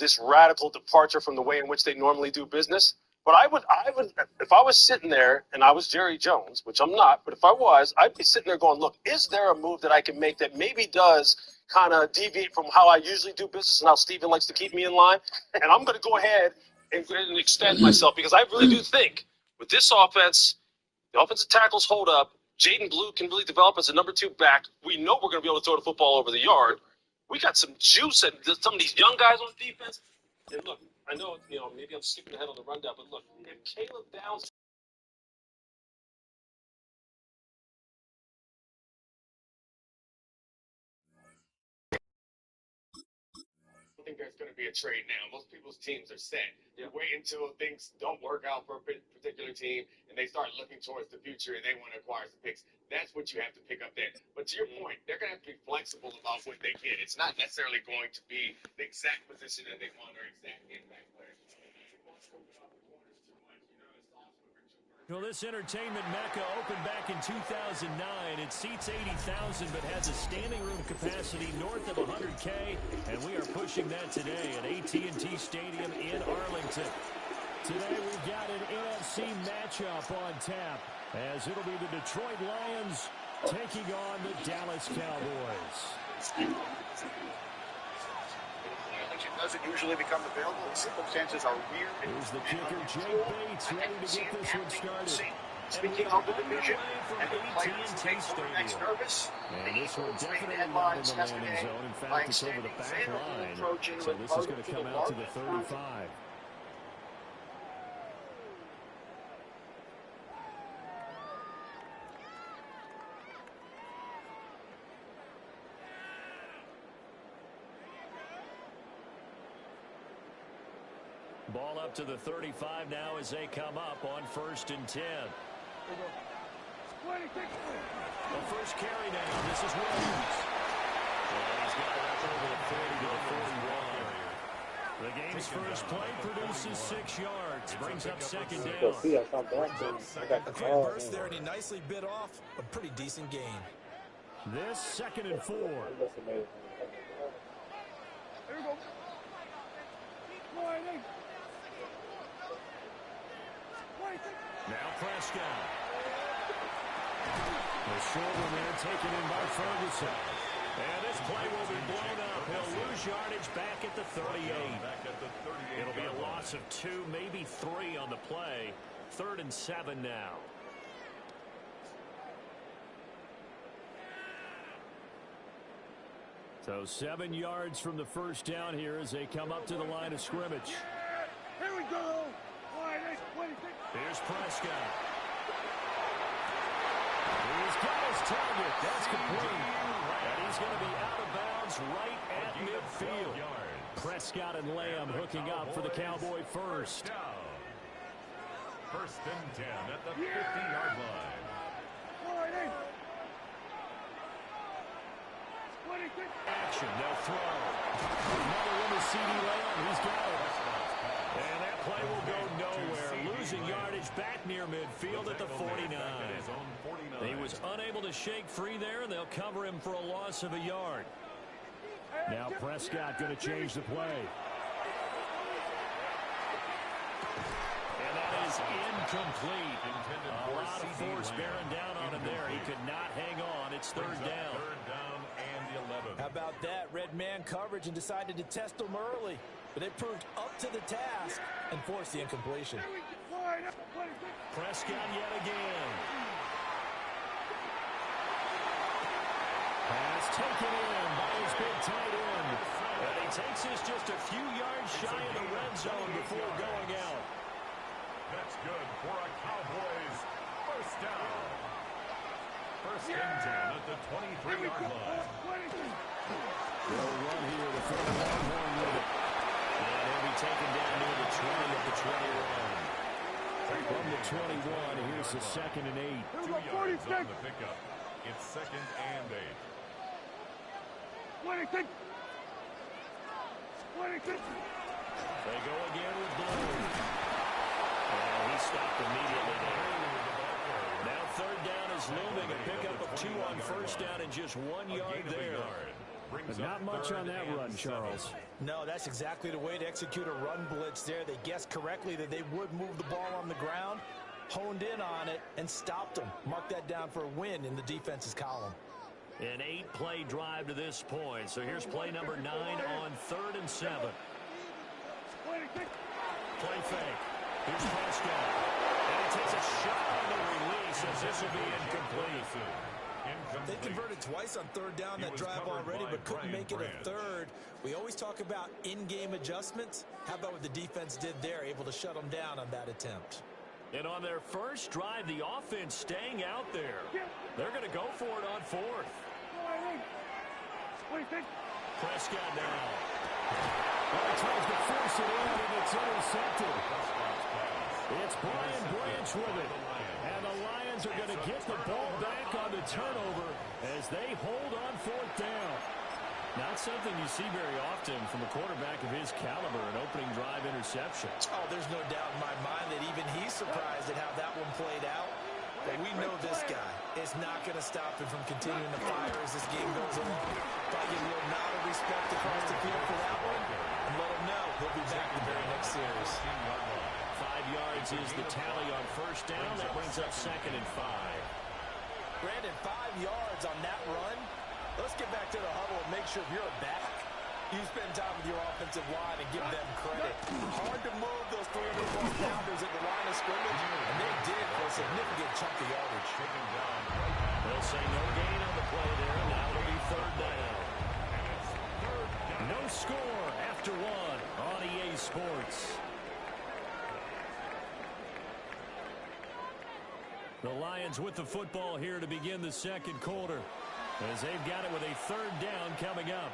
this radical departure from the way in which they normally do business. But I would, if I was sitting there and I was Jerry Jones, which I'm not, but if I was, I'd be sitting there going, look, is there a move that I can make that maybe does kind of deviate from how I usually do business and how Steven likes to keep me in line? And I'm going to go ahead and extend myself, because I really do think with this offense, the offensive tackles hold up. Jaden Blue can really develop as a number 2 back. We know we're going to be able to throw the football over the yard. We got some juice and some of these young guys on defense. And look, I know, maybe I'm skipping ahead on the rundown, but look, if Caleb Downs. I think there's going to be a trade now. Most people's teams are set. You wait until things don't work out for a particular team and they start looking towards the future and they want to acquire some picks. That's what you have to pick up there. But to your point, they're going to have to be flexible about what they get. It's not necessarily going to be the exact position that they want or exact impact player. Well, this entertainment mecca opened back in 2009. It seats 80,000 but has a standing room capacity north of 100K, and we are pushing that today at AT&T Stadium in Arlington. Today we've got an NFC matchup on tap, as it'll be the Detroit Lions taking on the Dallas Cowboys. Doesn't usually become available. The circumstances are weird. Here's the kicker, Jake Bates, ready to get this one started. Speaking of the division, and the players make quarterbacks nervous. And this one definitely not in the landing zone. In fact, it's over the back line. So this is going to come out to the 35. Ball up to the 35 now as they come up on 1st and 10. The first carry now. This is Williams. And he's got it up over the 30 to the 41. The game's first play produces 6 yards. Brings up 2nd down. A quick burst there, and he nicely bit off a pretty decent gain. This 2nd and 4. Here we go. Now Prescott. The short one there taken in by Ferguson. And this play will be blown up. He'll lose yardage back at the 38. It'll be a loss of 2, maybe 3 on the play. 3rd and 7 now. So 7 yards from the first down here as they come up to the line of scrimmage. Here we go. Here's Prescott. He's got his target. That's complete. And he's going to be out of bounds right at midfield. Prescott and Lamb hooking up for the Cowboy first. 1st and 10 at the 50-yard line. Action, they'll throw. Another one is C.D. Lamb. He's got it. And that play will go nowhere. Losing yardage back near midfield at the 49. He was unable to shake free there, and they'll cover him for a loss of a yard. Now Prescott going to change the play. And that is incomplete. A lot of force bearing down on him there. He could not hang on. It's 3rd down. How about that? Red man coverage and decided to test them early. But they proved up to the task and forced the incompletion. Prescott yet again. Pass taken in by his big tight end. And he takes this just a few yards shy of the red zone before going out. That's good for a Cowboys 1st down. 1st and 10 at the 23-yard line. They'll run here to throw the Longhorn with it. And he'll be taken down near the 20 of the 21. From the 21, here's the 2nd and 8. 2 yards on the pickup. It's 2nd and 8. They go again with Blue. And he stopped immediately there. Now 3rd down is looming. A pickup of 2 on 1st down and just 1 yard there. But not much on that run, Charles. No, that's exactly the way to execute a run blitz there. They guessed correctly that they would move the ball on the ground, honed in on it, and stopped them. Mark that down for a win in the defense's column. An 8-play drive to this point. So here's play number 9 on 3rd and 7. Play fake. Here's Prescott. And he takes a shot on the release as this will be incomplete. They converted twice on 3rd down that drive already, but couldn't make it a 3rd. We always talk about in-game adjustments. How about what the defense did there, able to shut them down on that attempt? And on their first drive, the offense staying out there. They're going to go for it on 4th. Prescott now. Well, he tries to force it in, and it's intercepted. It's Brian Branch with it. And the Lions are going to get the ball back on the turnover as they hold on 4th down. Not something you see very often from a quarterback of his caliber, an opening drive interception. Oh, there's no doubt in my mind that even he's surprised at how that one played out. But we know this guy is not going to stop him from continuing to fire as this game goes along. Probably give a little nod of respect across the field for that one, and let him know he'll be back the very next series. 5 yards is the tally on 1st down. That brings up 2nd and 5. Brandon, 5 yards on that run. Let's get back to the huddle and make sure if you're a back, you spend time with your offensive line and give them credit. Hard to move those 300-pounders at the line of scrimmage, and they did for a significant chunk of yardage. They'll say no gain on the play there. Now it'll be 3rd down. No score after 1 on EA Sports. The Lions with the football here to begin the 2nd quarter, as they've got it with a 3rd down coming up.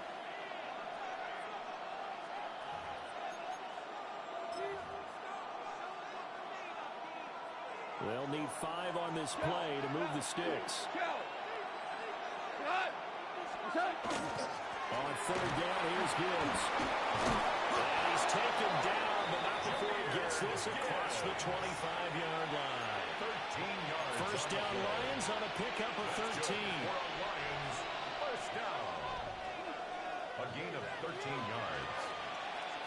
They'll need 5 on this play to move the sticks. On 3rd down, here's Gibbs. And he's taken down, but not before he gets this across the 25-yard line. 13 yards. 1st down Lions on a pickup of 13. Lions, 1st down. A gain of 13 yards.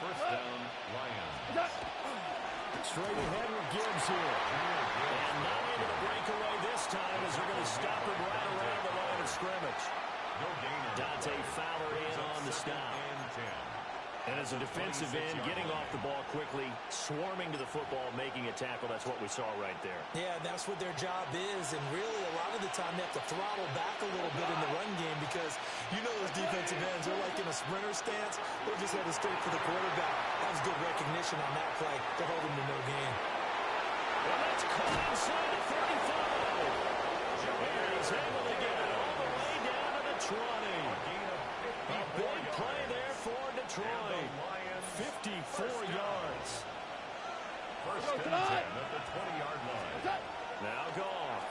1st down, Lions. Straight ahead with Gibbs here. And not able to break away this time as they're going to stop him right around the line of scrimmage. No gain on Dante Fowler in on the stop. And as a defensive end, getting off the ball quickly, swarming to the football, making a tackle. That's what we saw right there. Yeah, that's what their job is. And really, a lot of the time, they have to throttle back a little bit in the run game because you know those defensive ends, they're like in a sprinter stance. They're just headed straight for the quarterback. That was good recognition on that play to hold him to no gain. Well, that's caught inside the 35. And he's able to get it all the way down to the 20. A big play there for Detroit. 54 yards. 1st and 10 at the 20-yard line. Now Goff.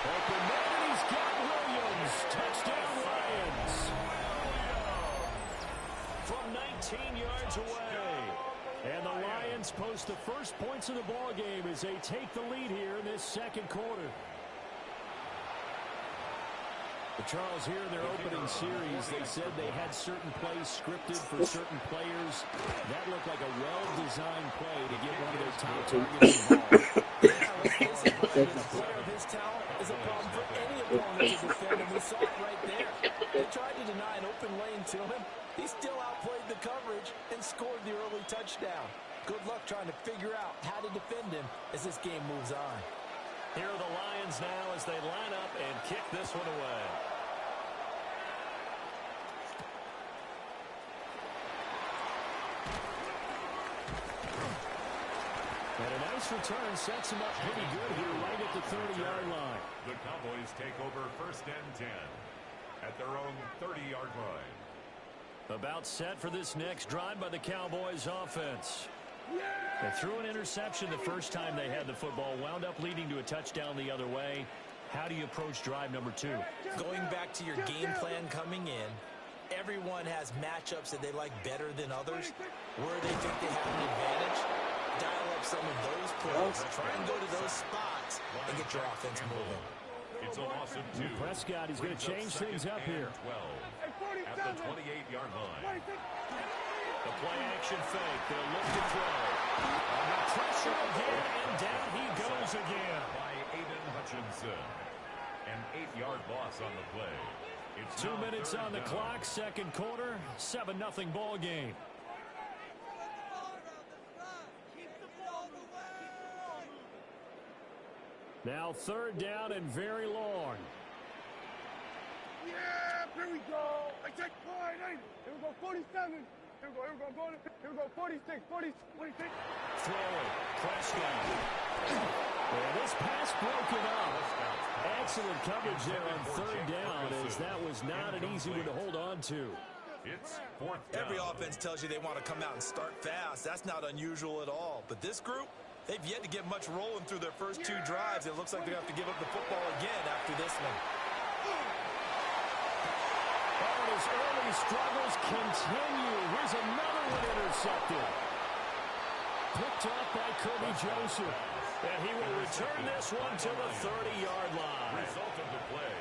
Open man, and he's got Williams. Touchdown Lions. From 19 yards away. And the Lions post the first points of the ball game as they take the lead here in this 2nd quarter. But Charles, here in their opening series, they said they had certain plays scripted for certain players. That looked like a well-designed play to get one of their top targets involved. A player of his talent is a problem for any opponent to defend, and we saw it right there. They tried to deny an open lane to him. He still outplayed the coverage and scored the early touchdown. Good luck trying to figure out how to defend him as this game moves on. Here are the Lions now as they line up and kick this one away. And a nice return sets him up pretty good here right at the 30-yard line. The Cowboys take over 1st and 10 at their own 30-yard line. About set for this next drive by the Cowboys offense. They threw an interception the first time they had the football, wound up leading to a touchdown the other way. How do you approach drive number 2? Going back to your game plan coming in, everyone has matchups that they like better than others. Where they think they have an advantage, dial up some of those plays. Try and go to those spots and get your offense moving. It's a loss of 2. Prescott, he's going to change things up here. 12 at the 28-yard line. The play action fake. They'll look to throw. Under pressure again, and down he goes again. By Aiden Hutchinson. An 8-yard loss on the play. It's 2 minutes on the clock, second quarter, 7-0 ball game. Now third down and very long. Yeah, here we go. I take 49. Here we go, 47. Here we go, 46, 46. Throwing, Prescott. And this pass broken up. Excellent coverage there on third down, as that was not an easy one to hold on to. It's fourth down. Every offense tells you they want to come out and start fast. That's not unusual at all. But this group, they've yet to get much rolling through their first 2 drives. It looks like they're going to have to give up the football again after this one. And his early struggles continue. Here's another one intercepted. Picked up by Kirby Joseph. And he will return this one to the 30-yard line. Result of the play.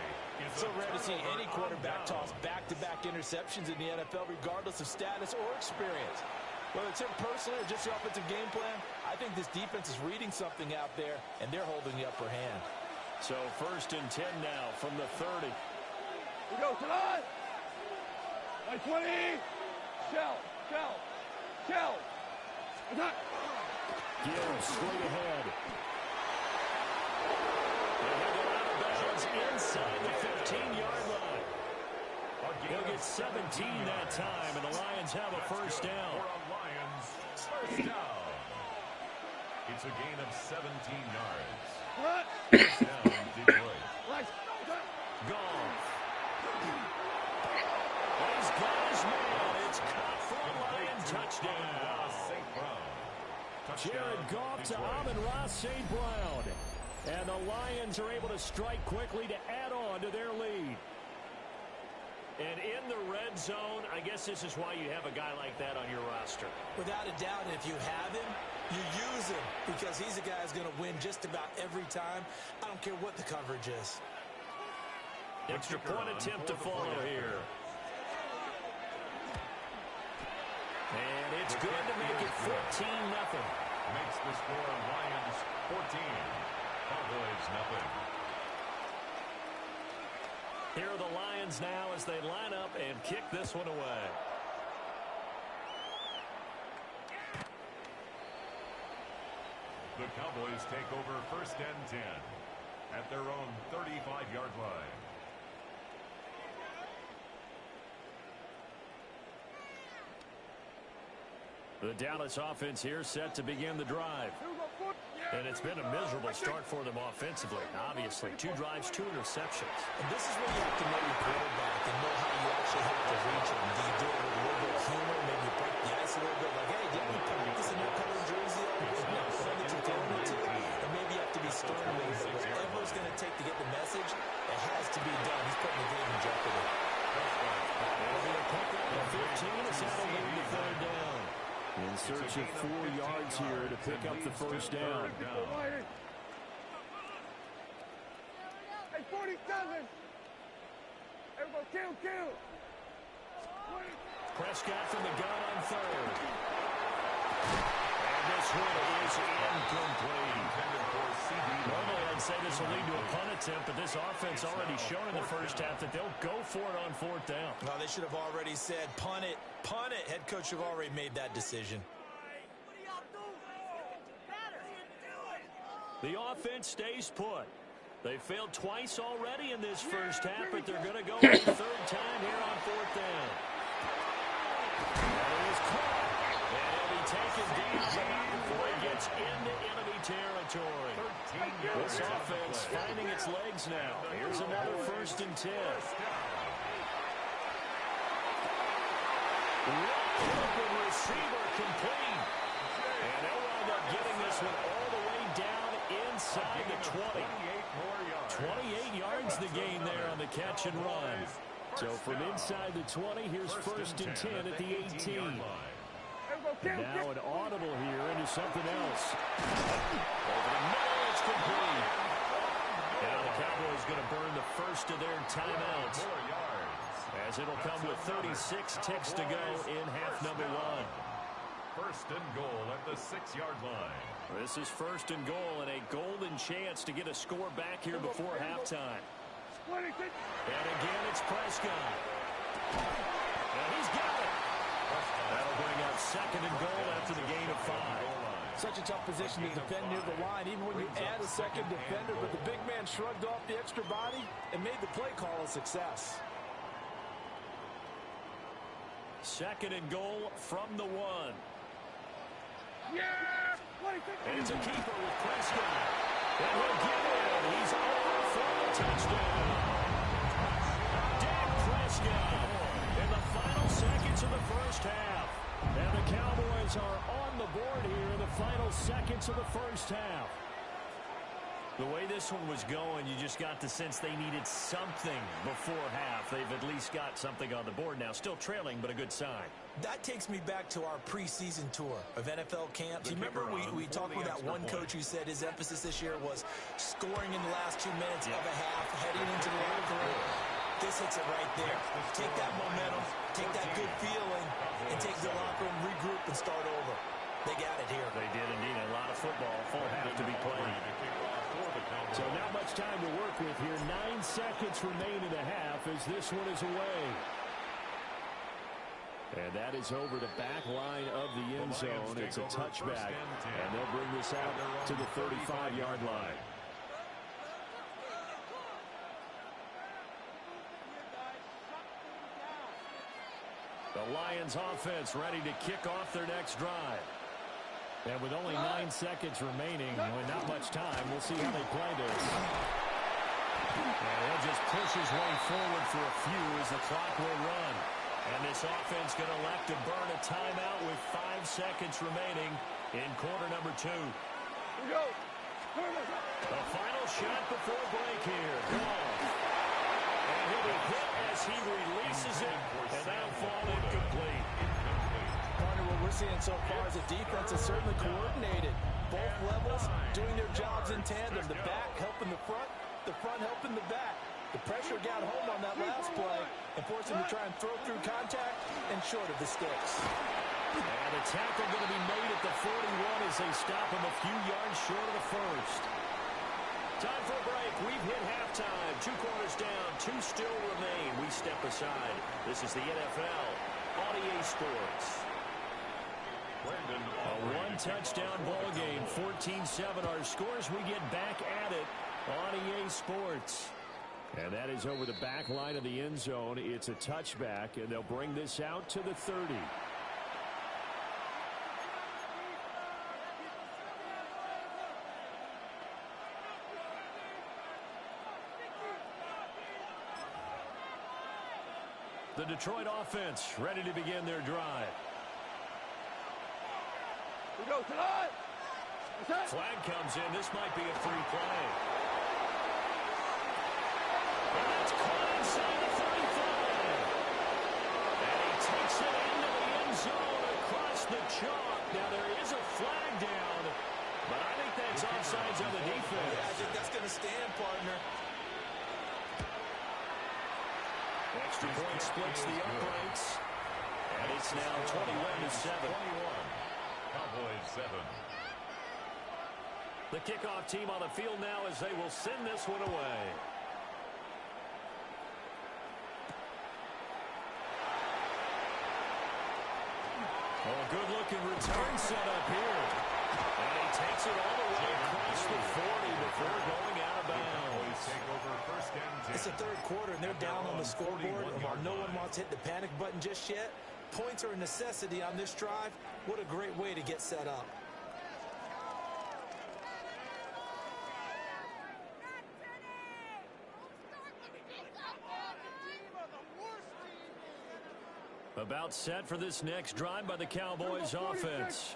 So rare to see any quarterback toss back-to-back interceptions in the NFL, regardless of status or experience. Whether it's him personally or just the offensive game plan, I think this defense is reading something out there, and they're holding the upper hand. So first and 10 now from the 30. We go, Talon. By 20. Shell. Attack. Gibbs straight ahead. And he'll go out of bounds inside the 15-yard line. He'll get 17 that time, and the Lions have a first down. Lions, first down. It's a gain of 17 yards. What? First down, Detroit. Gone. He's got his man. It's caught for a Lion touchdown. St. Brown. Jared Goff to Amon-Ra St. Brown. And the Lions are able to strike quickly to add on to their lead. And in the red zone, I guess this is why you have a guy like that on your roster. Without a doubt, if you have him, you use him, because he's a guy who's going to win just about every time. I don't care what the coverage is. Extra point attempt to follow here. And it's good to make it 14-0. Makes the score Lions 14. Cowboys nothing. Here are the Lions now as they line up and kick this one away. The Cowboys take over first and 10 at their own 35-yard line. The Dallas offense here set to begin the drive. And it's been a miserable start for them offensively. Obviously, 2 drives, 2 interceptions. And this is where you have to know your quarterback and know how you actually have to reach him. Do you do it with a little bit of humor, maybe break the ice a little bit, like, hey, didn't we put this in your color jersey? That you're throwing it to? And maybe you have to be stern with it. Whatever it's going to take to get the message, it has to be done. He's putting the game in jeopardy. It'll be a pickup at 15 as that'll lead to third down. In search of 4 yards here to pick up the first down. Hey, 47. Everybody kill. Prescott from the gun on third. And this one is incomplete. Normally I'd say this will lead to a punt attempt, but this offense already shown in the first half that they'll go for it on fourth down. Well, they should have already said, punt it. Punt it. Head coach should have already made that decision. The offense stays put. They failed twice already in this first half, but they're going to go a third time here on fourth down. And it is caught. And he'll be taken down before he gets into enemy territory. This offense finding its legs now. Here's another first and 10. Open receiver complete. And they'll wind up getting this one all the way down inside the 20. 28 yards the gain there on the catch and run. So from inside the 20, here's first and 10 at the 18. And now an audible here into something else. Over the middle, it's complete. Now Cowboys going to burn the first of their timeouts, as it'll come with 36 ticks to go in half number one. First and goal at the 6-yard line. This is first and goal and a golden chance to get a score back here before halftime. And again, it's Prescott. And he's got it. That'll bring up second and goal after the gain of 5. Such a tough position to defend near the line, even when you add a second defender. But the big man shrugged off the extra body and made the play call a success. Second and goal from the 1. Yeah! And it's a keeper with Prescott. And he'll get it. He's over for the touchdown. Dak Prescott in the final seconds of the first half. And the Cowboys are on the board here in the final seconds of the first half. The way this one was going, you just got the sense they needed something before half. They've at least got something on the board now. Still trailing, but a good sign. That takes me back to our preseason tour of NFL camps. You remember we talked with that one coach who said his emphasis this year was scoring in the last 2 minutes of a half, heading into the locker room. This hits it right there. Take that momentum, take that good feeling, and take the locker room, regroup, and start over. They got it here. They did indeed. A lot of football, full half to be played. So not much time to work with here. 9 seconds remain in the half as this one is away. And that is over the back line of the end zone. It's a touchback, and they'll bring this out to the 35-yard line. The Lions offense ready to kick off their next drive. And with only 9 seconds remaining, with not much time, we'll see how they play this. And he'll just push his way forward for a few as the clock will run. And this offense going to elect to burn a timeout with 5 seconds remaining in quarter number 2. The final shot before break here. Goff. And he'll be hit as he releases it, and that'll fall incomplete. What we're seeing so far is a defense is certainly coordinated. Both levels doing their jobs in tandem. The back helping the front helping the back. The pressure got home on that last play and forced him to try and throw through contact and short of the sticks. And a tackle going to be made at the 41 as they stop him a few yards short of the first. Time for a break. We've hit halftime. 2 quarters down. 2 still remain. We step aside. This is the NFL on EA Sports. A 1-touchdown ball game. 14-7 our scores. We get back at it on EA Sports. And that is over the back line of the end zone. It's a touchback, and they'll bring this out to the 30. The Detroit offense ready to begin their drive. Flag comes in. This might be a free play. And that's caught inside the 35. And he takes it into the end zone across the chalk. Now there is a flag down, but I think that's offsides on the defense. Yeah, I think that's going to stand, partner. Extra point splits the uprights. And it's now 21-7. Cowboys 7. The kickoff team on the field now as they will send this one away. Oh, good-looking return set up here. And he takes it all the way across the 40 before going out of bounds. Take over first and 10. It's the third quarter, and they're down on the scoreboard. And while no one wants to hit the panic button just yet, points are a necessity on this drive. What a great way to get set up. About set for this next drive by the Cowboys offense.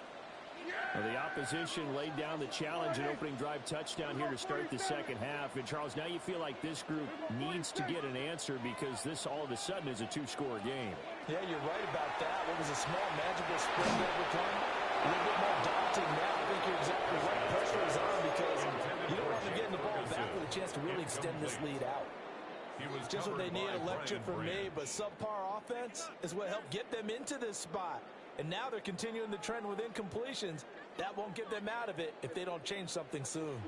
Well, the opposition laid down the challenge and opening drive touchdown here to start the second half. And, Charles, now you feel like this group needs to get an answer because this all of a sudden is a 2-score game. Yeah, you're right about that. What was a small magical sprint overcome? A little bit more daunting now. I think you're exactly right. Pressure is on because you don't want them getting the ball back with a chance to really extend this lead out. Just what they need, a lecture from me, but subpar offense is what helped get them into this spot. And now they're continuing the trend with incompletions. That won't get them out of it if they don't change something soon.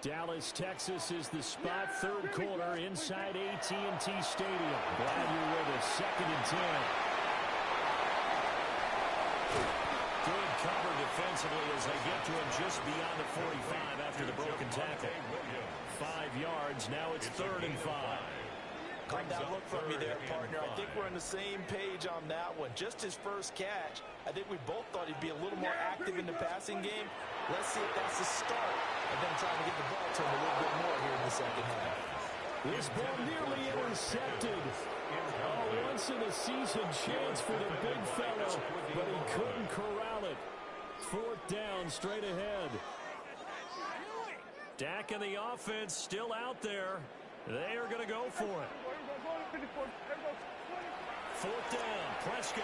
Dallas, Texas is the spot, third quarter inside AT&T Stadium. Glad you're with us. 2nd and 10. Good cover defensively as they get to him just beyond the 45 after the broken tackle. 5 yards. Now it's 3rd and 5. Caught that look from me there, partner. I think we're on the same page on that one. Just his first catch. I think we both thought he'd be a little more active in the passing game. Let's see if that's the start of them trying to get the ball to him a little bit more here in the second half. This ball nearly intercepted. Oh, once-in-a-season chance for the big fellow, but he couldn't corral it. 4th down, straight ahead. Dak and the offense still out there. They are going to go for it. 4th down, Prescott.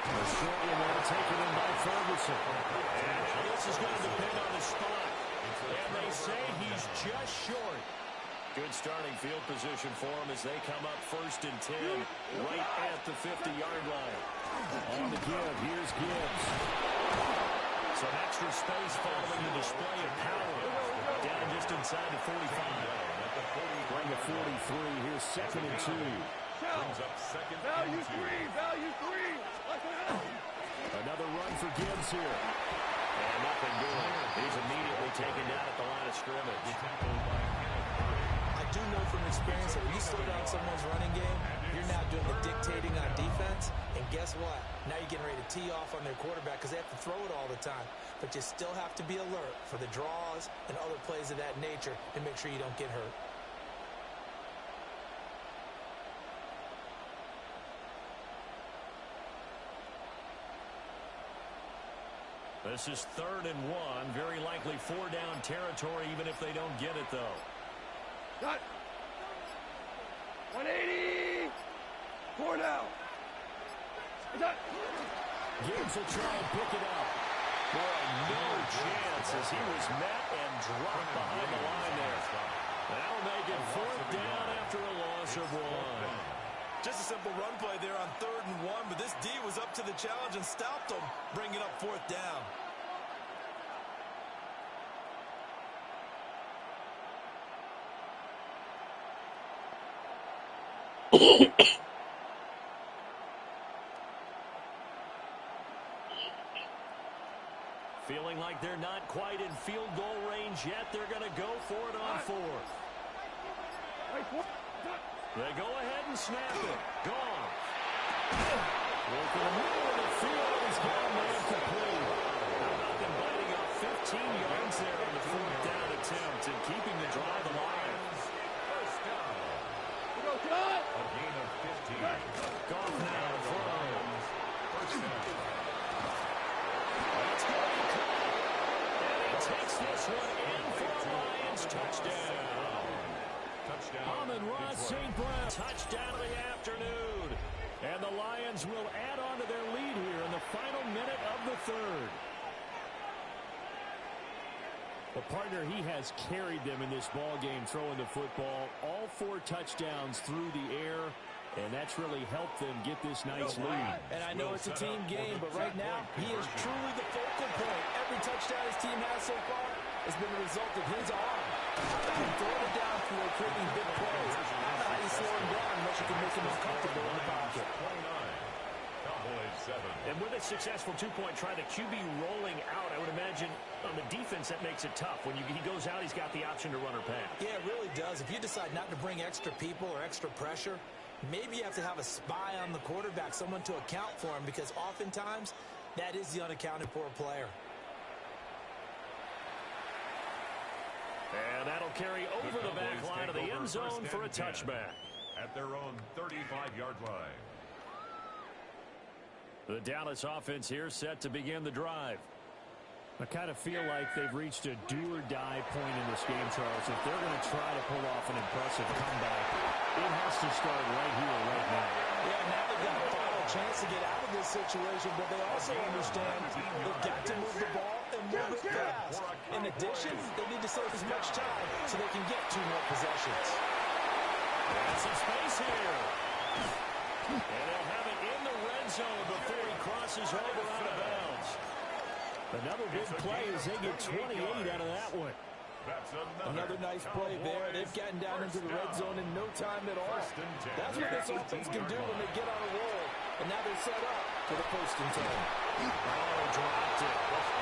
A short one there taken in by Ferguson. And this is going to depend on the spot. And they say he's just short. Good starting field position for him as they come up 1st and 10, right at the 50-yard line. On the give, here's Gibbs. Some extra space following the display of power. Down just inside the 45. Bring a 43. Here's 2nd and 2. Brings up 2nd Value and 2. three. Value three. Another run for Gibbs here. And nothing doing. He's immediately taken down at the line of scrimmage. I do know from experience that when you slow down someone's running game, you're now doing the dictating on defense. And guess what? Now you're getting ready to tee off on their quarterback because they have to throw it all the time. But you still have to be alert for the draws and other plays of that nature and make sure you don't get hurt. This is 3rd and 1. Very likely 4-down territory, even if they don't get it, though. Got 180. 4 down. Gibbs will try and pick it up. Boy, no chance as he was met and dropped behind the line there. That'll make it 4th down after a loss of 1. Just a simple run play there on 3rd and 1, but this D was up to the challenge and stopped them, bringing up 4th down. Feeling like they're not quite in field goal range yet. They're going to go for it on 4th. They go ahead and snap it. Gone. Working the middle of the field. He's got a man complete. How about them biting up 15 yards there on the 4th down attempt and keeping the drive alive? First down. A gain of 15. Goff now throws. First down. That's going to be caught. And he takes this one in for a Lions touchdown. Amon-Ra St. Brown, touchdown of the afternoon. And the Lions will add on to their lead here in the final minute of the 3rd. The partner, he has carried them in this ball game throwing the football. All 4 touchdowns through the air, and that's really helped them get this nice lead. And I know it's a team game, but right now, he is truly the focal point. Every touchdown his team has so far has been the result of his arm. How about him throwing it downfield, creating big plays? I don't know how you slow him down unless you can make him uncomfortable in the pocket. 29. Cowboys 7. And with a successful 2-point try, the QB rolling out, I would imagine on the defense that makes it tough. When he goes out, he's got the option to run or pass. Yeah, it really does. If you decide not to bring extra people or extra pressure, maybe you have to have a spy on the quarterback, someone to account for him, because oftentimes that is the unaccounted for player. And that'll carry over the back line of the end zone for a touchback. At their own 35-yard line. The Dallas offense here set to begin the drive. I kind of feel like they've reached a do-or-die point in this game, Charles. If they're going to try to pull off an impressive comeback, it has to start right here, right now. Yeah, now they've got a final chance to get out of this situation, but they also understand they've got to move the ball and move it fast. In addition, they need to save as much time so they can get 2 more possessions. That's some space here. And they'll have it in the red zone before he crosses over out of bounds. Another big play as they get 28 out of that one. Another nice play there. They've gotten down into the red zone in no time at all. That's what this offense can do when they get on a roll. And now they're set up for the 1st and 10. Oh, dropped it.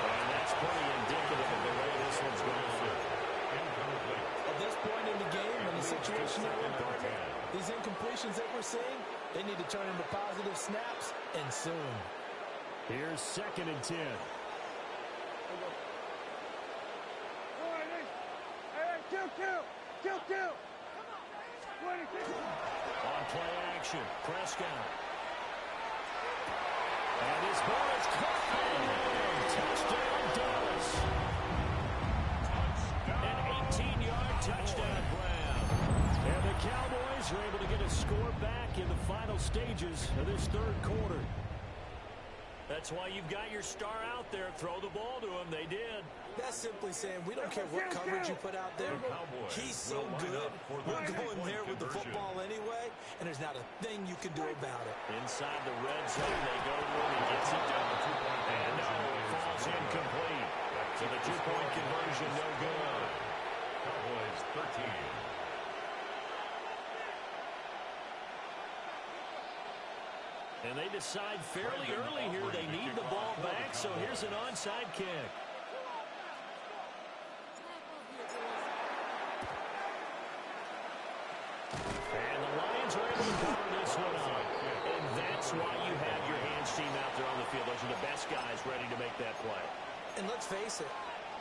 And that's pretty indicative of the way this one's going through. At this point in the game, in the situation they're in, partner, these incompletions that we're seeing, they need to turn into positive snaps, and soon. Here's 2nd and 10. Kill. On play action, Prescott. And his ball is caught. Touchdown, Dallas. An 18-yard touchdown, Brown. And the Cowboys are able to get a score back in the final stages of this 3rd quarter. That's why you've got your star out there. Throw the ball to him. They did. That's simply saying we don't care what coverage you put out there. He's so good. We're going there with the football anyway, and there's not a thing you can do about it. Inside the red zone, they go to him. He gets it done. And it falls incomplete. So the 2-point conversion, no good. Cowboys 13. And they decide fairly early here they need the ball back, so here's an onside kick. And the Lions are able to cover this one up. And that's why you have your hands team out there on the field. Those are the best guys ready to make that play. And let's face it,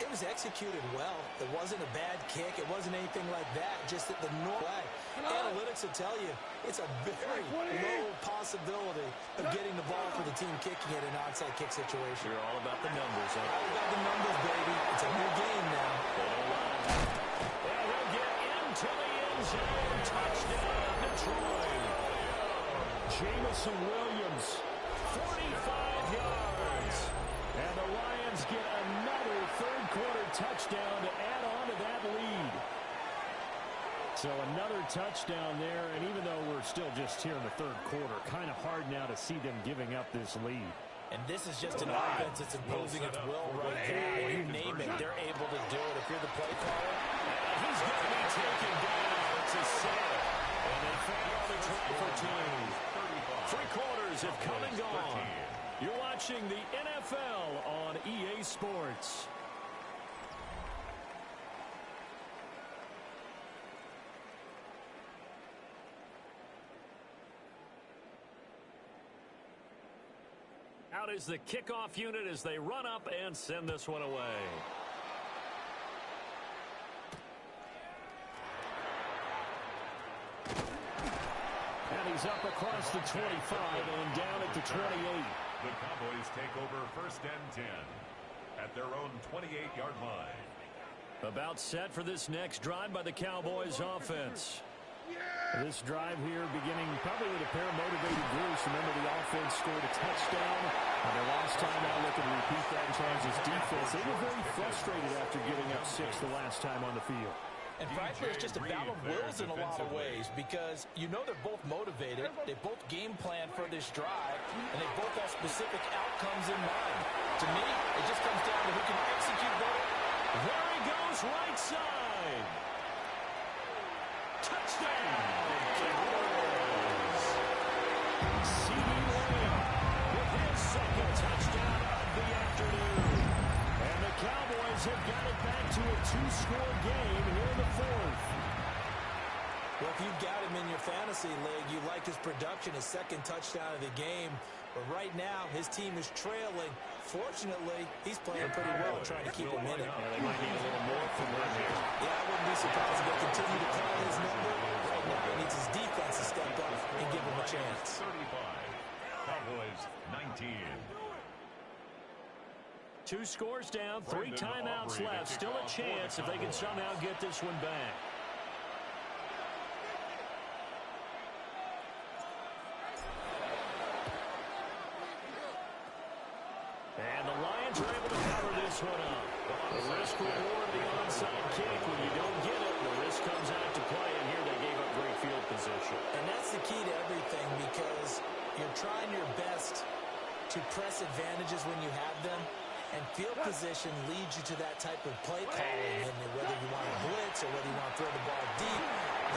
it was executed well. It wasn't a bad kick. It wasn't anything like that, just at the normal way. Analytics will tell you it's a very low possibility of getting the ball for the team kicking it in an onside kick situation. You're all about the numbers, huh? All about the numbers, baby. It's a new game now. They don't lie. And they'll get into the end zone. Touchdown, Detroit. Jamison Williams, 45 yards. And the Lions get another 3rd quarter touchdown to add on to that lead. So another touchdown there, and even though we're still just here in the 3rd quarter, kind of hard now to see them giving up this lead. And this is just an offense that's imposing its will right now. You name it, they're able to do it. If you're the play caller, He's going to be taken down. It's a sack. And they fail to try for 2. 3 quarters have come and gone. You're watching the NFL on EA Sports. Out is the kickoff unit as they run up and send this one away. And he's up across the 25 and down at the 28. The Cowboys take over 1st and 10 at their own 28-yard line. About set for this next drive by the Cowboys offense. This drive here beginning probably with a pair of motivated groups. Remember, the offense scored a touchdown. And the last time out looking to repeat that in terms of defense. They were very frustrated after giving up 6 the last time on the field. and frankly, it's just a battle of wills in a lot of ways because you know they're both motivated, they both game plan for this drive, and they both have specific outcomes in mind. To me, it just comes down to who can execute better. There he goes, right side. Touchdown. C.D. Lamb with his second touchdown of the afternoon. And the Cowboys have got it back to a 2-score game here in the fourth. Well, if you've got him in your fantasy league, you like his production, his second touchdown of the game. But right now, his team is trailing. Fortunately, he's playing pretty well trying to keep him in it. Yeah, they might need a little more from him here. Yeah, I wouldn't be surprised if they continue to call his number. Right now, he needs his defense to step up and give him a chance. 35. Cowboys 19. 2 scores down, 3 timeouts left. Still a chance if they can somehow get this one back. And the Lions are able to cover this this one up. The risk reward of the onside kick. When you don't get it, the risk comes out to play, and here they gave up great field position. And that's the key to everything, because you're trying your best to press advantages when you have them, and field position leads you to that type of play calling, and whether you want to blitz or whether you want to throw the ball deep,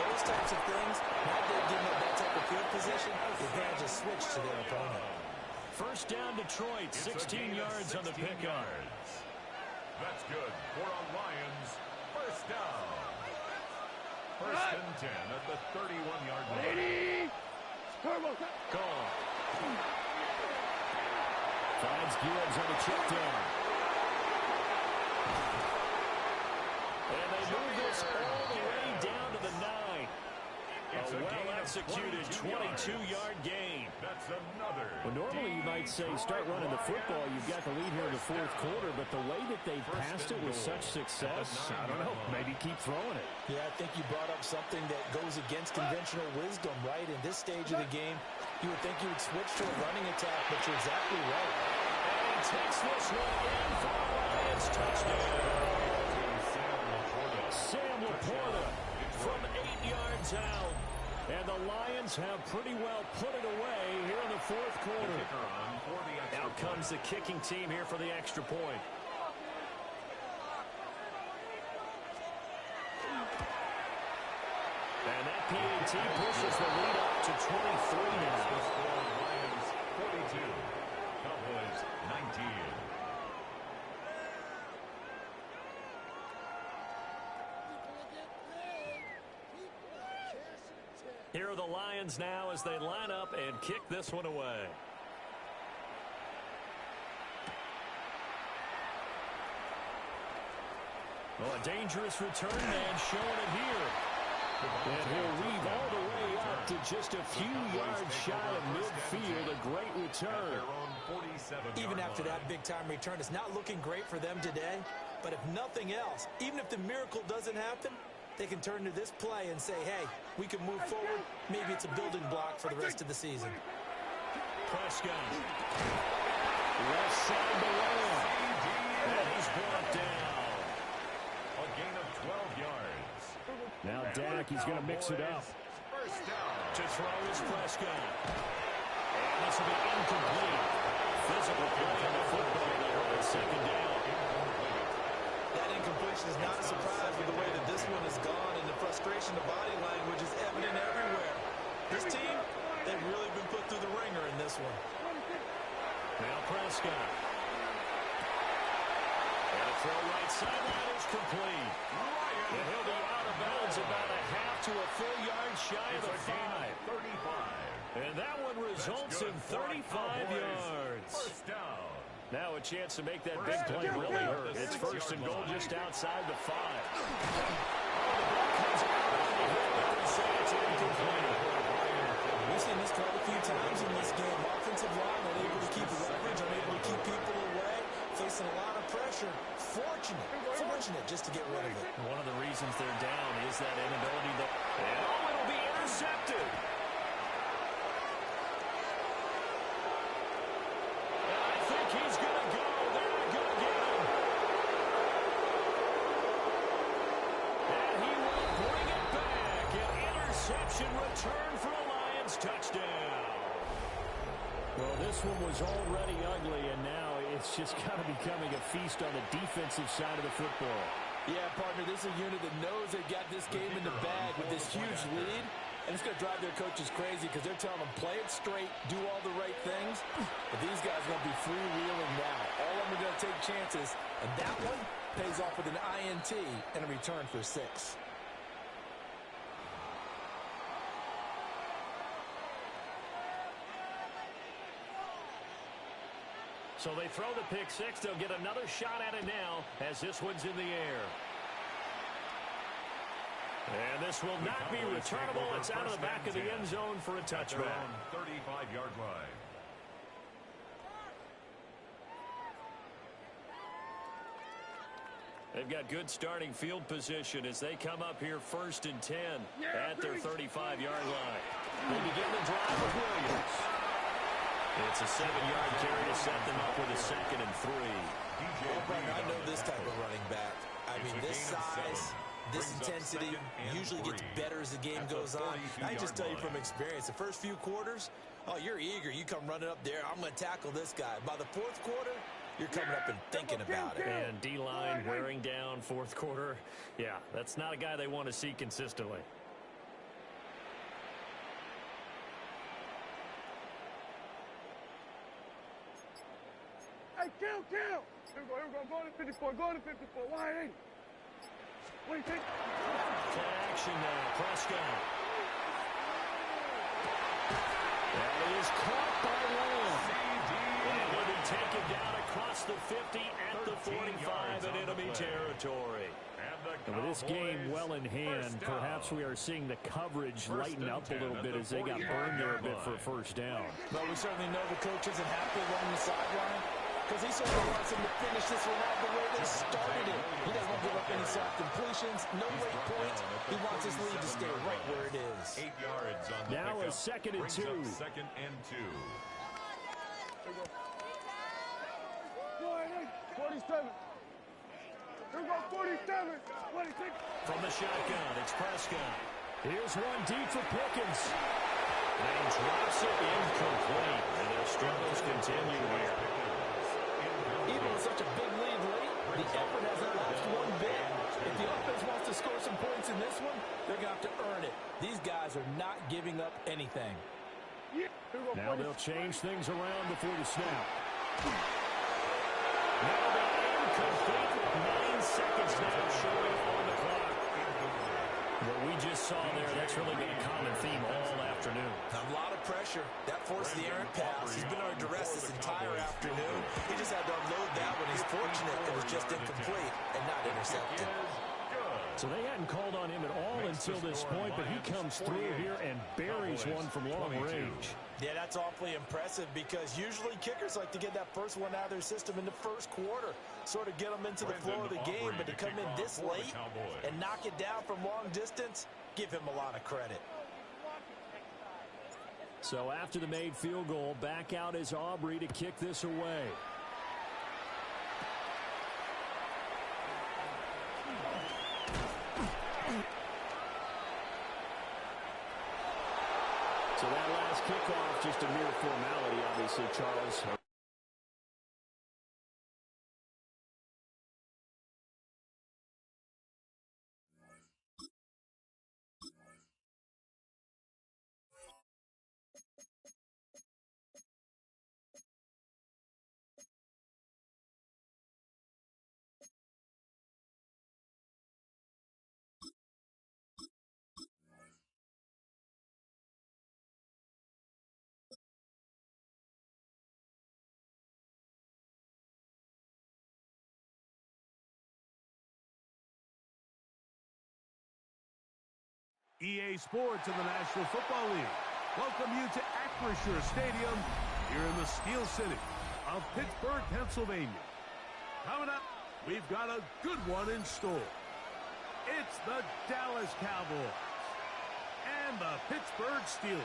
those types of things, now they're giving up that type of field position, the advantage is switched to their opponent. First down, Detroit, 16 yards on the pickup. That's good for a Lions first down. First and 10 at the 31-yard line. Call. Finds Gibbs on the check down. And they move this all the way down to the 9. A well-executed 22-yard gain. That's another. Well, normally you might say start running the football. You've got the lead here in the fourth quarter, but the way that they passed it with such success, I don't know, maybe keep throwing it. Yeah, I think you brought up something that goes against conventional wisdom, right? In this stage of the game, you would think you would switch to a running attack, but you're exactly right. And he takes this one in for a Lions touchdown. Sam Laporta from 8 yards out. And the Lions have pretty well put it away here in the fourth quarter. Out comes the kicking team here for the extra point. And that PAT pushes the lead up to 23 now. Lions 42, Cowboys 19. Here are the Lions now as they line up and kick this one away. Well, a dangerous return man showing it here. And he'll weave all the way up to just a few yards shy of midfield. A great return. Even after that big-time return, it's not looking great for them today. But if nothing else, even if the miracle doesn't happen, they can turn to this play and say, hey, we can move forward. Maybe it's a building block for the rest of the season. Prescott. Left side to Lamb. And he's brought down. A gain of 12 yards. Now Dak, he's going to mix it up. First down. To throw is Prescott. And this will be incomplete. Physical play on the football there on second down. That incompletion is not a surprise with the way that this one has gone, and the frustration, the body language is evident everywhere. This team, they've really been put through the ringer in this one. Now Prescott. And a throw right sideline is complete. And he'll be out of bounds about a half to a full yard shy of the 5. 35. And that one results in 35 yards. First down. Now a chance to make that big play really hurt. It's first and goal just outside the 5. Oh, the ball comes out on the hit, but they say it's incomplete. We've seen this quite a few times in this game. Offensive line unable to keep leverage, unable to keep people away, facing a lot of pressure. Fortunate just to get rid of it. One of the reasons they're down is that inability to... And oh, it'll be intercepted. And I think he's going to go. They're not going to get him. And he will bring it back. An interception return for a Lions touchdown. Well, this one was already ugly, and now it's just kind of becoming a feast on the defensive side of the football. Yeah, partner, this is a unit that knows they've got this game in the bag with this huge lead, and it's going to drive their coaches crazy because they're telling them, play it straight, do all the right things, but these guys are going to be freewheeling now. All of them are going to take chances, and that one pays off with an INT and a return for 6. So they throw the pick 6. They'll get another shot at it now as this one's in the air. And this will not be returnable. It's out of the back of the end zone for a touchback. 35-yard line. They've got good starting field position as they come up here first and 10 at their 35-yard line. They begin the drive with Williams. It's a 7-yard carry to set them up with a 2nd and 3. Well, Brandon, I know this type of running back. I mean, this size, this intensity usually gets better as the game goes on. I just tell you from experience, the first few quarters, oh, you're eager. You come running up there, I'm going to tackle this guy. By the fourth quarter, you're coming up and thinking about it. And D-line wearing down fourth quarter. Yeah, that's not a guy they want to see consistently. Hey, kill! Here we go, go to 54, wide 80. What do you think? To action now, Prescott. That is caught by Long. And will be taken down across the 50 at the 45 in enemy territory. And with this game well in hand, perhaps we are seeing the coverage lighten up a little bit as they got burned there a bit for a first down. Well, we certainly know the coach isn't happy along the sideline, because he certainly wants them to finish this one out the way they started it. He doesn't want to give up any soft completions, no late points. He wants his lead to stay right where it is. 8 yards on the now pickup. a second and Brings 2. up second and 2. 47. Here we go, 47. What do you think? From the shotgun, it's Prescott. Here's one deep for Pickens. And drops it incomplete. And their struggles continue here. Even with such a big lead late, the effort hasn't lapsed one bit. If the offense wants to score some points in this one, they're going to have to earn it. These guys are not giving up anything. Now they'll change things around before the snap. Now they're incomplete with 9 seconds now showing on the clock. What we just saw there, that's really been a common theme all afternoon. A lot of pressure. That forced the errant pass. He's been under duress this entire afternoon. He just had to unload that one. He's fortunate it was just incomplete and not intercepted. So they hadn't called on him at all until this point, but he comes through here and buries one from long range. Yeah, that's awfully impressive because usually kickers like to get that first one out of their system in the first quarter, sort of get them into the flow of the game, but to come in this late and knock it down from long distance, give him a lot of credit. So after the made field goal, back out is Aubrey to kick this away. So that last kickoff, just a mere formality, obviously, Charles. EA Sports and the National Football League welcome you to Acrisure Stadium here in the Steel City of Pittsburgh, Pennsylvania. Coming up, we've got a good one in store. It's the Dallas Cowboys and the Pittsburgh Steelers.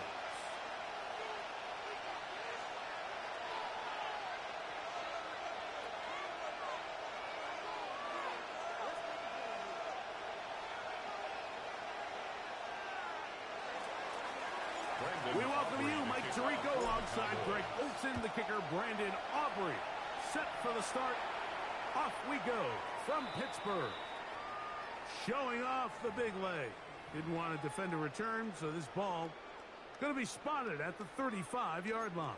We welcome you, Mike Tirico, alongside Greg Olson, the kicker, Brandon Aubrey. Set for the start. Off we go from Pittsburgh. Showing off the big leg. Didn't want to defend a return, so this ball going to be spotted at the 35-yard line.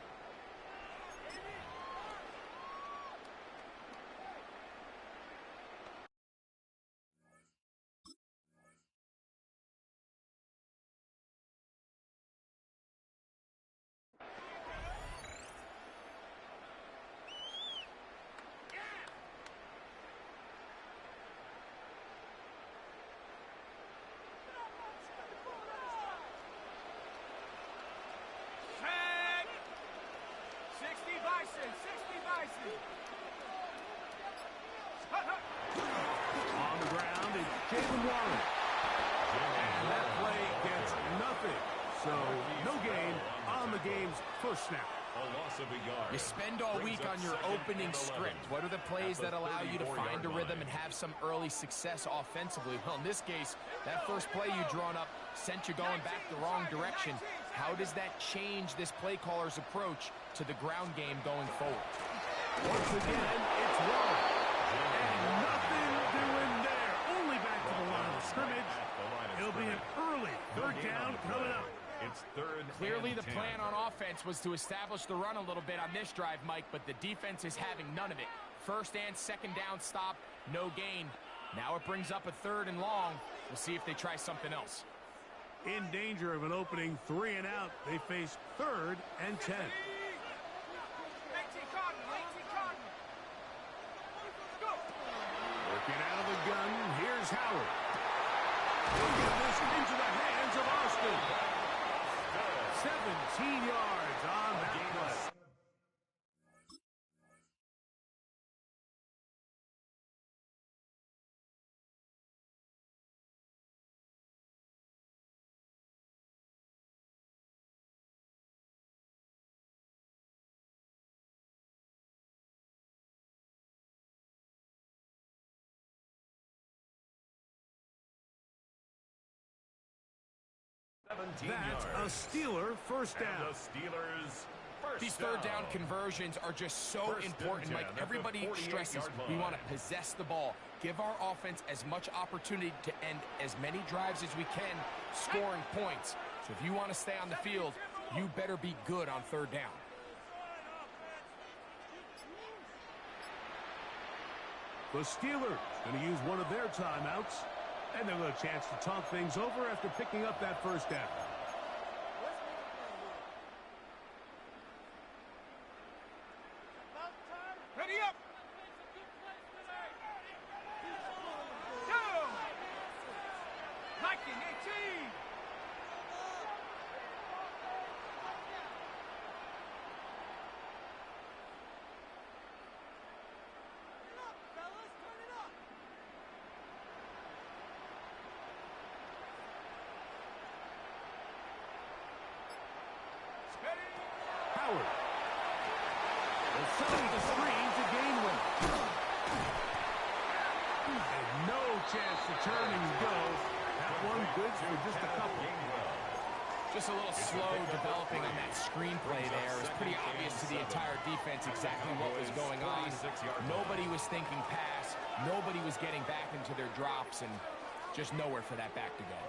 On the ground, it's Jalen Warren. And that play gets nothing. So, no gain on the game's first snap. A loss of a yard. You spend all week on your opening script. What are the plays that allow you to find a rhythm and have some early success offensively? Well, in this case, that first play you drawn up sent you going back the wrong direction. How does that change this play caller's approach to the ground game going forward? Once again, it's wrong. And nothing doing there. Only back to the line of scrimmage. It'll be an early third down coming up. It's third. Clearly the plan on offense was to establish the run a little bit on this drive, Mike, but the defense is having none of it. First and second down stop, no gain. Now it brings up a third and long. We'll see if they try something else. In danger of an opening 3 and out, they face 3rd and 10. Working out of the gun, here's Howard. He'll get this into the hands of Austin. 17 yards on that play. That's a Steeler first down. And the Steelers first These third down conversions are just so First important, and Mike. 10 at the Everybody 48 stresses yard we line. want to possess the ball, give our offense as much opportunity to end as many drives as we can, scoring points. So if you want to stay on the field, you better be good on third down. The Steelers going to use one of their timeouts, and they'll get a chance to talk things over after picking up that first down. Ready up! Down! Liking 18! Howard. Will set the screen to gain one. And no chance to turn and go. That one good for just a couple. Just a little slow developing on that screenplay there. It was pretty obvious to the entire defense exactly what was going on. Nobody was thinking pass. Nobody was getting back into their drops, and just nowhere for that back to go.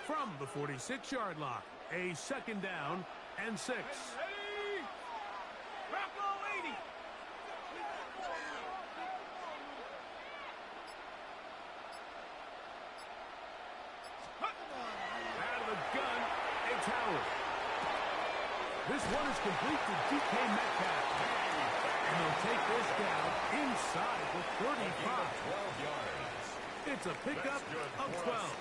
From the 46-yard line, a second down and 6. Bravo 80! Out of the gun, it's Howard. This one is complete to DK Metcalf. And they'll take this down inside the 35. 12 yards. It's a pickup of 12.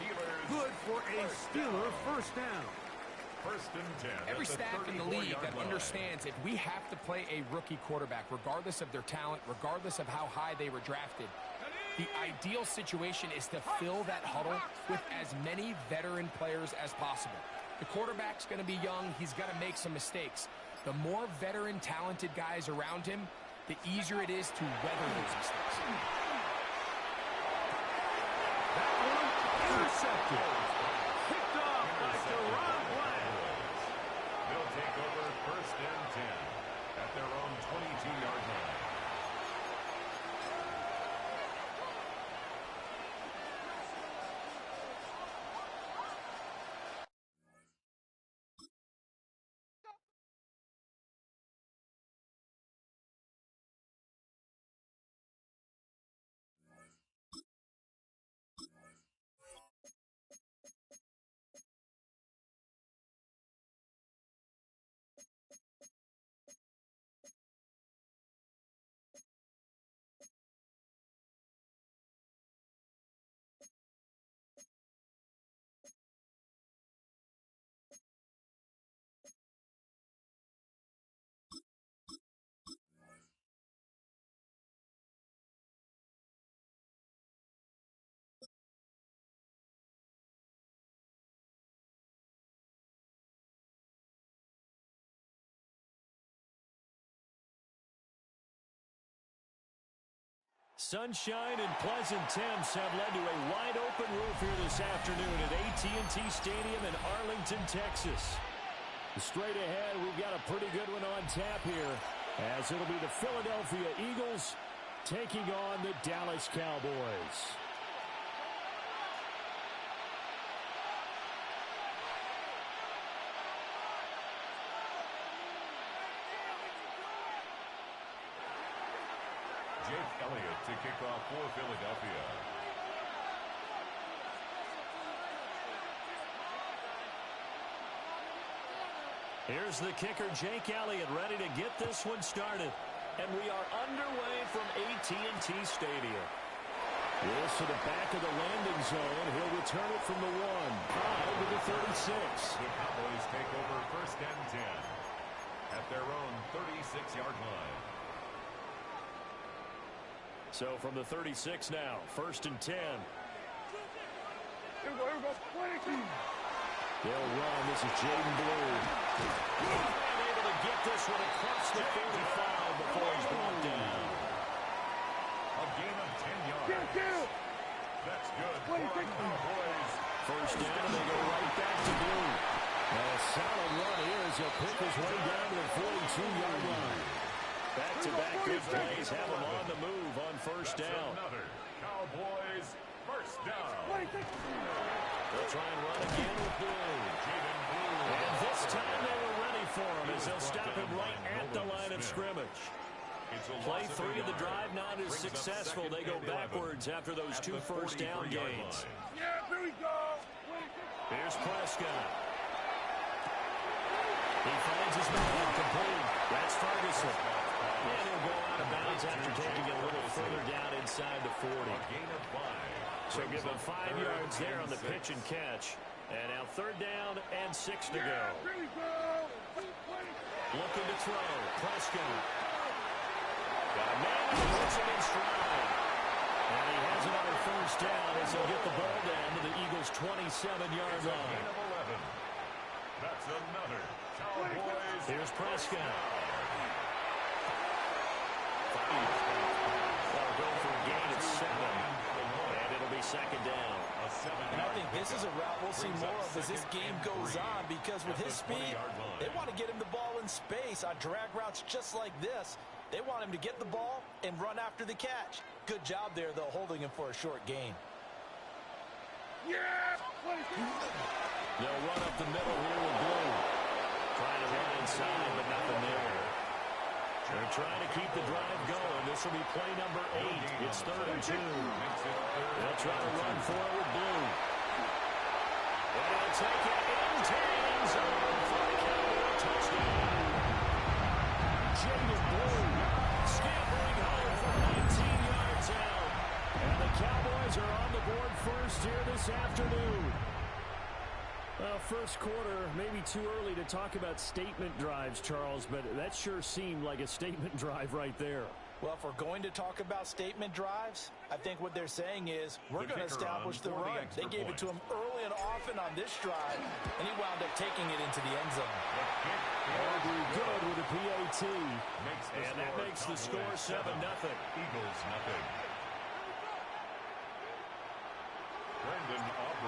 Good for a Steeler first down. First and 10. Every at the staff in the 34 league yard that line. understands if we have to play a rookie quarterback, regardless of their talent, regardless of how high they were drafted, the ideal situation is to fill that huddle with as many veteran players as possible. The quarterback's going to be young. He's going to make some mistakes. The more veteran, talented guys around him, the easier it is to weather those mistakes. That one intercepted. Picked off by Teron Black. They'll take over first and 10 at their own 22-yard line. Sunshine and pleasant temps have led to a wide-open roof here this afternoon at AT&T Stadium in Arlington, Texas. Straight ahead, we've got a pretty good one on tap here, as it'll be the Philadelphia Eagles taking on the Dallas Cowboys. Jake Elliott to kick off for Philadelphia. Here's the kicker, Jake Elliott, ready to get this one started. And we are underway from AT&T Stadium. This to the back of the landing zone. He'll return it from the 1. 5 to the 36. The Cowboys take over 1st and 10 at their own 36-yard line. So from the 36 now, 1st and 10. Here we go. They'll run. This is Jaden Blue. And able to get this one across the 45 before he's brought down. A gain of 10 yards. That's good for our Cowboys. 1st down, and they go right back to Blue. And a solid run here as he'll pick his way down to the 42-yard line. Back-to-back good plays have him on the move on 1st down. Another Cowboys 1st down. They'll try and run again with Blue. And this time they were ready for him as they'll stop him right at the line of scrimmage. Play 3 of the drive not as successful. They go backwards after those 2 first down gains. Yeah, here we go. Here's Prescott. He finds his man complete. That's Ferguson. And he'll go out of bounds after taking it a little further down inside the 40. So give him 5 yards there on the pitch and catch. And now 3rd down and 6 to go. Looking to throw. Prescott. Got a man who puts him in stride. And he has another 1st down as he'll get the ball down to the Eagles' 27-yard line. That's another Cowboys. Here's Prescott. They'll go for a gain of 7. And it'll be 2nd down. And I think this is a route we'll see more of as this game goes on, because with his speed, they want to get him the ball in space on drag routes just like this. They want him to get the ball and run after the catch. Good job there, though, holding him for a short gain. They'll run up the middle here with Blue. Trying to run inside, but nothing there. They're trying to keep the drive going. This will be play number 8. It's 3rd and 2. They'll try to run for it with Blue. And he'll take it into the end zone for the Cowboy touchdown. Jaden Blue scampering home from 19 yards out. And the Cowboys are on the board first here this afternoon. Well, first quarter, maybe too early to talk about statement drives, Charles, but that sure seemed like a statement drive right there. Well, if we're going to talk about statement drives, I think what they're saying is we're going to establish the run. They gave it to him early and often on this drive, and he wound up taking it into the end zone. Aubrey good with a PAT, and that makes the score 7-0. Eagles nothing.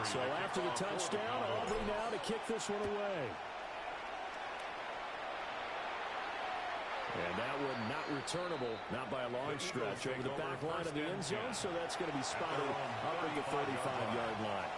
So after the touchdown, Aubrey now to kick this one away. And that one not returnable, not by a long stretch, over the back line of the end zone, so that's going to be spotted up at the 35-yard line.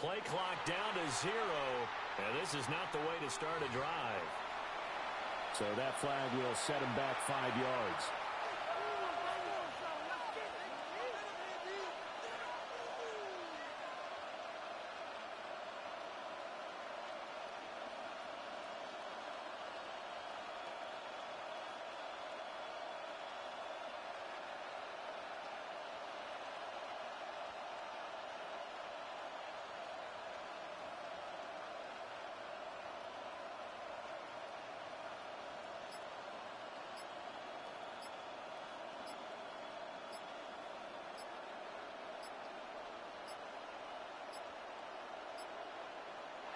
Play clock down to 0, and this is not the way to start a drive. So that flag will set him back 5 yards.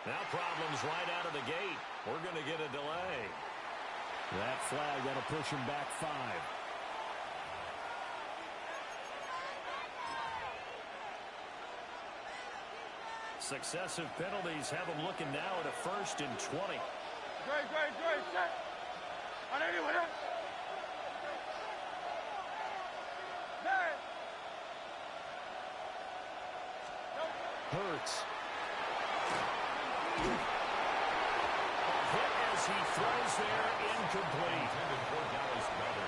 Now problems right out of the gate. We're going to get a delay. That flag, that'll push him back 5. Successive penalties have him looking now at a 1st and 20. Great, set. On anyone else? Hurts. Hit as he throws there, incomplete.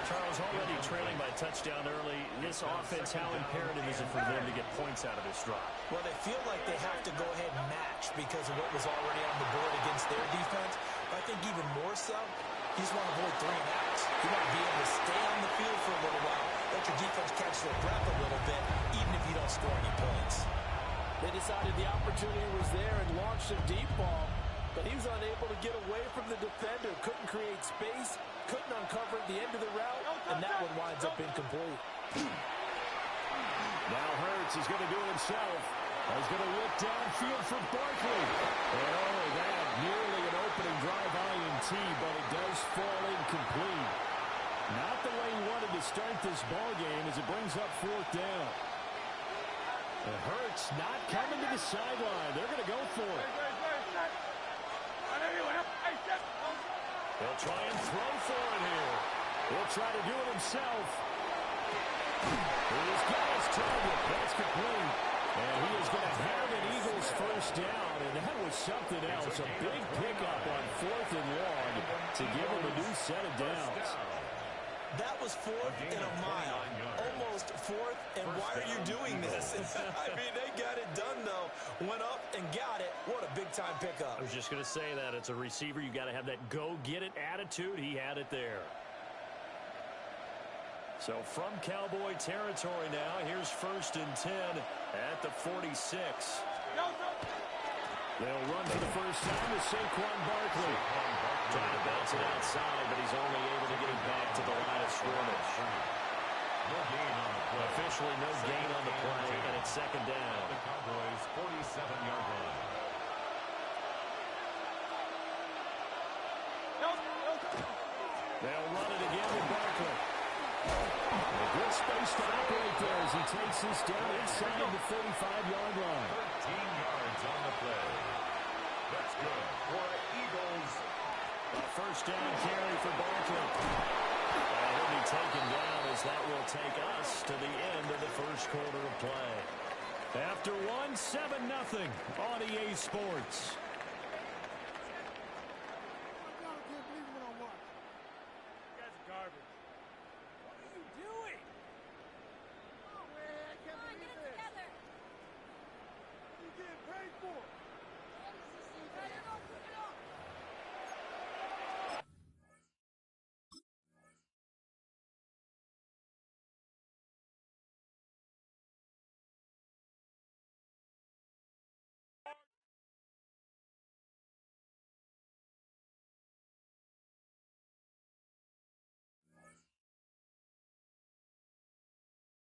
Charles, already trailing by touchdown early. This offense, how imperative is it for them to get points out of this drive? Well, they feel like they have to go ahead and match because of what was already on the board against their defense. But I think even more so, you just want to avoid 3 and outs. You want to be able to stay on the field for a little while, let your defense catch their breath a little bit, even if you don't score any points. They decided the opportunity was there and launched a deep ball, but he was unable to get away from the defender, couldn't create space, couldn't uncover at the end of the route, and that one winds up incomplete. Now Hurts is going to do it himself. He's going to look downfield for Barkley. And oh, that nearly an opening drive INT, but it does fall incomplete. Not the way he wanted to start this ball game as it brings up 4th down. And Hurts not coming to the sideline. They're going to go for it. He'll try and throw for it here. He'll try to do it himself. He's got his target. That's complete. And he is going to have an Eagles 1st down. And that was something else. A big pickup on 4th and 1 to give him a new set of downs. That was 4th and a mile. Almost 4th, and why are you doing this? I mean, they got it done, though. Went up and got it. What a big-time pickup. I was just going to say that. It's a receiver. You got to have that go-get-it attitude. He had it there. So from Cowboy territory now, here's 1st and 10 at the 46. They'll run for the first time with Saquon Barkley. Trying to bounce it outside, but he's only able to get it back to the line of scrimmage. Officially no gain on the play, and it's 2nd down. The Cowboys' 47-yard line. They'll run it again with Barkley. A good space to operate there as he takes this down inside the 45-yard line. 13 yards on the play. That's good for Eagles. A 1st down carry for Barkley. And he'll be taken down as that will take us to the end of the 1st quarter of play. After 1, 7-0 on EA Sports.